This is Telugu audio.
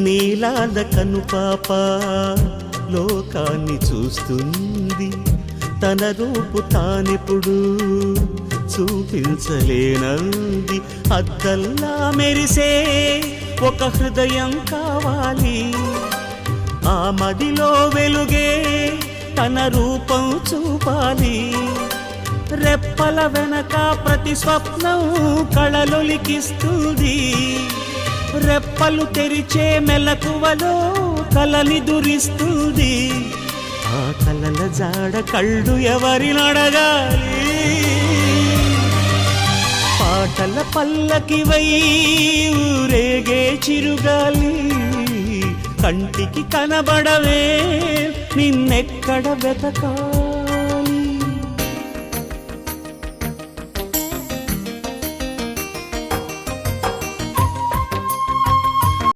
నీలాల కనుపాప లోకాన్ని చూస్తుంది, తన రూపు తానెప్పుడు చూపించలేనంది. అద్దల్లా మెరిసే ఒక హృదయం కావాలి, ఆ మదిలో వెలుగే తన రూపం చూపాలి. రెప్పల వెనక ప్రతి స్వప్నం కళలొలికిస్తుంది, రెప్పలు తెరిచే మెలకువలో కలని దురిస్తుంది. ఆ కలల జాడ కళ్ళు ఎవరినడగాలి? పాటల పల్లకివై ఊరేగే చిరుగాలి, కంటికి కనబడవే నిన్నెక్కడ వెతకాలి?